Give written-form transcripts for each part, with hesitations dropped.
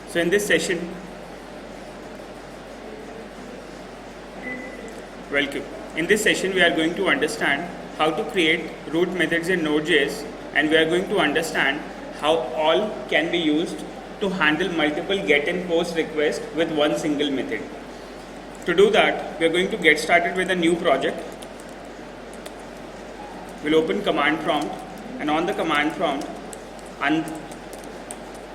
So in this session, welcome. In this session, we are going to understand how to create root methods in Node.js, and we are going to understand how all can be used to handle multiple get and post requests with one single method. To do that, we are going to get started with a new project. We'll open command prompt, and on the command prompt,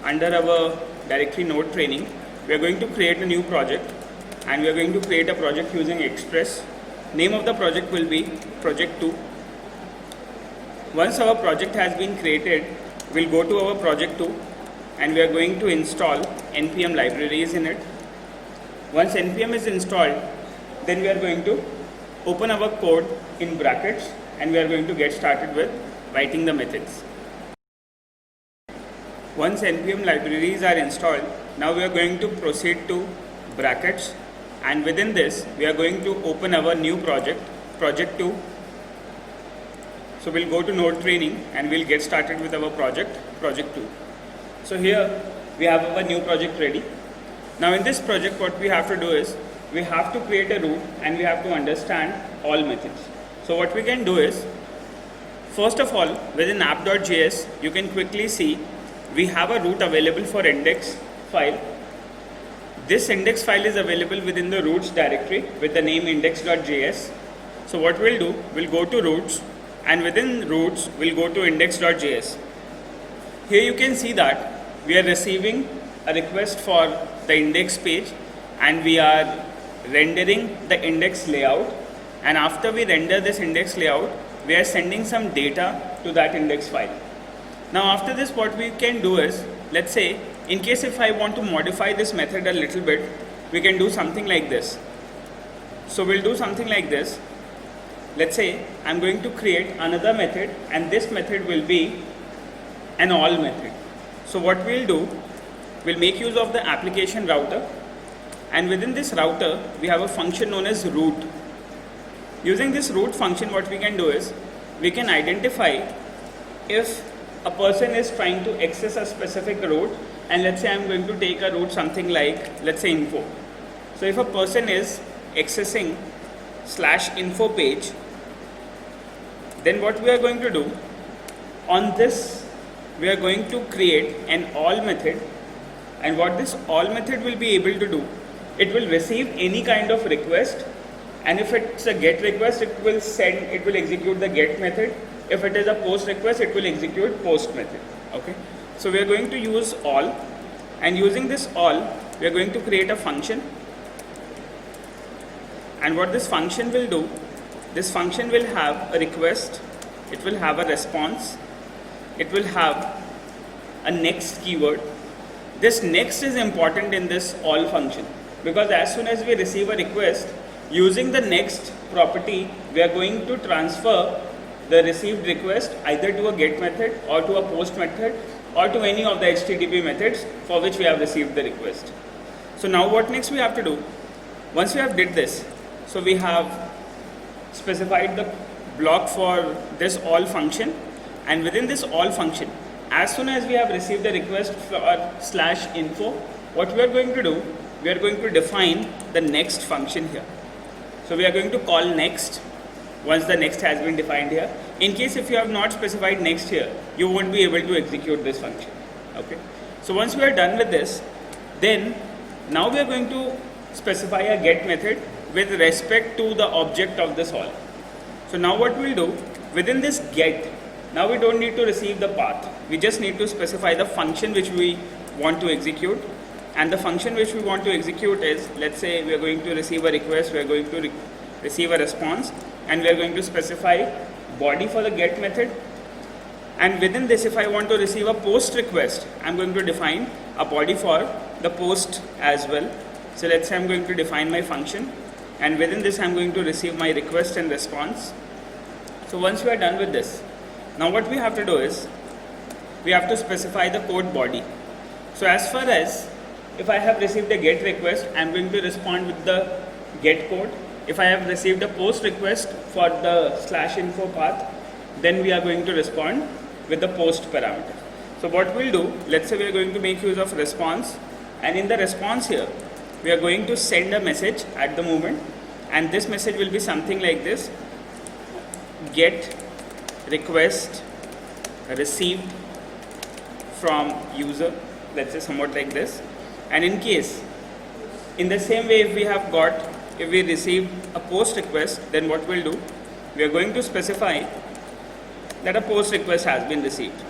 under our directory node training, we are going to create a new project, and we are going to create a project using Express. Name of the project will be project 2. Once our project has been created, we'll go to our project 2 and we are going to install npm libraries in it. Once npm is installed, then we are going to open our code in brackets and we are going to get started with writing the methods. Once npm libraries are installed, now we are going to proceed to brackets, and within this we are going to open our new project, project 2. So we'll go to node training and we'll get started with our project, project 2. So here we have our new project ready. Now in this project, what we have to do is we have to create a root and we have to understand all methods. So what we can do is, first of all, within app.js you can quickly see we have a root available for index file. This index file is available within the roots directory with the name index.js. So what we'll do, we'll go to roots, and within roots we'll go to index.js. Here you can see that we are receiving a request for the index page and we are rendering the index layout, and after we render this index layout, we are sending some data to that index file. Now after this, what we can do is, let's say in case if I want to modify this method a little bit, we can do something like this. So we'll do something like this. Let's say I'm going to create another method, and this method will be an all method. So what we'll do, we'll make use of the application router, and within this router we have a function known as root. Using this root function, what we can do is we can identify if a person is trying to access a specific root, and let's say I'm going to take a root something like, let's say, info. So if a person is accessing /info page, then what we are going to do, on this we are going to create an all method, and what this all method will be able to do, it will receive any kind of request, and if it's a get request, it will execute the get method. If it is a post request, it will execute post method. Okay, so we are going to use all, and using this all we are going to create a function, and what this function will do, this function will have a request, it will have a response, it will have a next keyword. This next is important in this all function, because as soon as we receive a request, using the next property we are going to transfer the received request either to a get method or to a post method or to any of the HTTP methods for which we have received the request. So now what next we have to do, once we have did this, so we have specified the block for this all function, and within this all function, as soon as we have received the request for /info, what we are going to do, we are going to define the next function here. So we are going to call next once the next has been defined here. In case if you have not specified next here, you won't be able to execute this function. Okay, so once we are done with this, then now we are going to specify a get method with respect to the object of this all. So now what we'll do, within this get, now we don't need to receive the path, we just need to specify the function which we want to execute, and the function which we want to execute is, let's say we are going to receive a request, we are going to receive a response, and we are going to specify body for the get method, and within this if I want to receive a post request, I'm going to define a body for the post as well. So let's say I'm going to define my function, and within this I'm going to receive my request and response. So once we are done with this, now what we have to do is we have to specify the code body. So as far as if I have received a get request, I'm going to respond with the get code. If I have received a post request for the /info path, then we are going to respond with the post parameter. So what we'll do, let's say we are going to make use of response, and in the response here we are going to send a message at the moment, and this message will be something like this: get request received from user, let's say somewhat like this. And in case, in the same way, if we receive a post request, then what we'll do, we are going to specify that a post request has been received.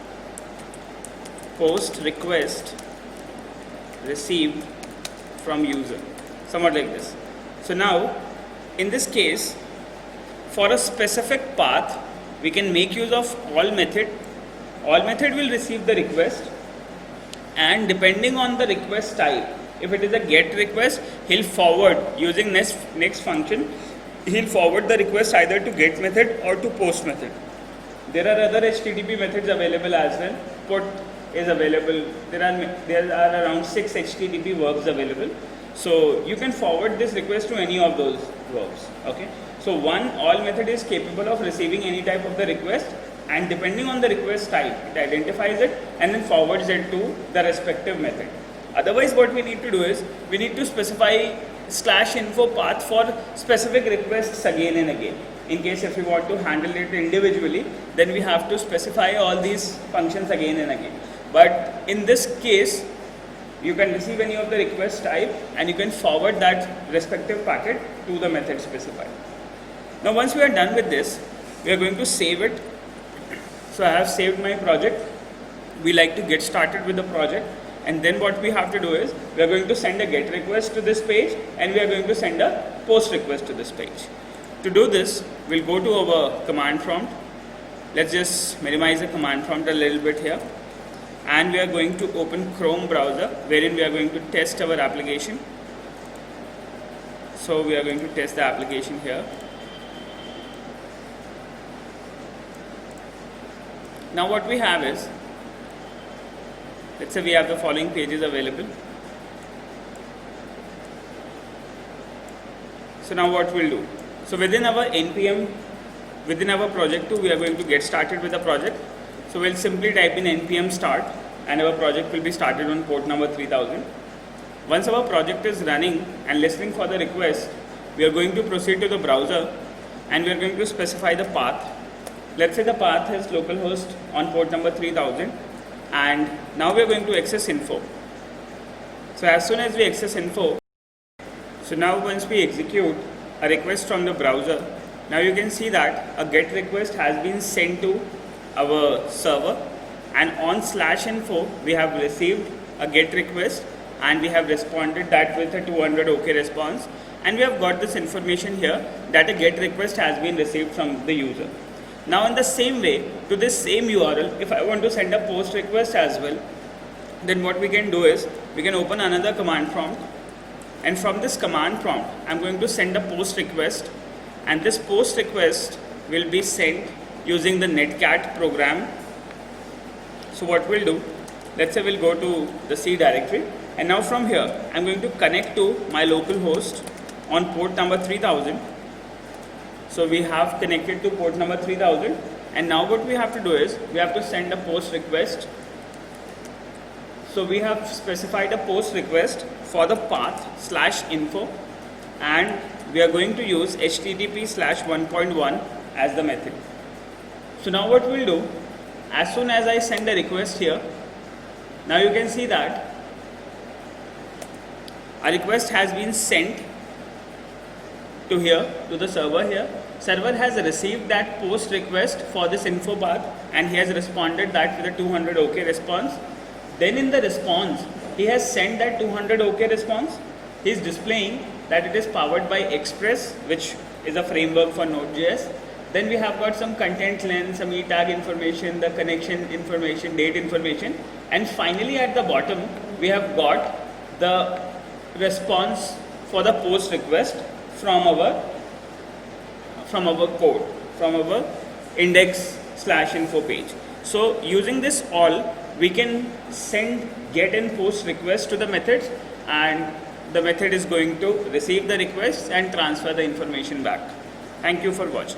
Post request received from user, somewhat like this. So now, in this case, for a specific path, we can make use of all method. All method will receive the request, and depending on the request type, if it is a get request, he'll forward using next function, he'll forward the request either to get method or to post method. There are other HTTP methods available as well. Put is available. There are around 6 HTTP verbs available. So you can forward this request to any of those verbs. Okay. So all method is capable of receiving any type of the request, and depending on the request type, it identifies it and then forwards it to the respective method. Otherwise, what we need to do is we need to specify /info path for specific requests again and again. In case if we want to handle it individually, then we have to specify all these functions again and again. But in this case, you can receive any of the request type and you can forward that respective packet to the method specified. Now once we are done with this, we are going to save it. So I have saved my project. We like to get started with the project, and then what we have to do is we are going to send a get request to this page, and we are going to send a post request to this page. To do this, we'll go to our command prompt. Let's just minimize the command prompt a little bit here, and we are going to open Chrome browser, wherein we are going to test our application. So we are going to test the application here. Now what we have is, let's say we have the following pages available. So now what we'll do, so within our npm, within our project 2, we are going to get started with the project. So we'll simply type in npm start, and our project will be started on port number 3000. Once our project is running and listening for the request, we are going to proceed to the browser, and we are going to specify the path. Let's say the path is localhost on port number 3000, and now we are going to access info. So as soon as we access info, so now once we execute a request from the browser, now you can see that a get request has been sent to our server, and on /info we have received a get request, and we have responded that with a 200 OK response, and we have got this information here that a get request has been received from the user. Now in the same way, to this same URL, if I want to send a post request as well, then what we can do is we can open another command prompt, and from this command prompt I'm going to send a post request, and this post request will be sent using the netcat program. So what we'll do, let's say we'll go to the C directory, and now from here I'm going to connect to my local host on port number 3000. So we have connected to port number 3000, and now what we have to do is we have to send a post request. So we have specified a post request for the path /info, and we are going to use http/1.1 as the method. So now what we'll do, as soon as I send a request here, now you can see that a request has been sent to here, to the server here. Server has received that post request for this info path, and he has responded that with a 200 OK response. Then in the response, he has sent that 200 OK response. He is displaying that it is powered by Express, which is a framework for Node.js. Then we have got some content length, some e-tag information, the connection information, date information, and finally at the bottom we have got the response for the post request from our code, from our index/info page. So using this all, we can send get and post requests to the methods, and the method is going to receive the requests and transfer the information back. Thank you for watching.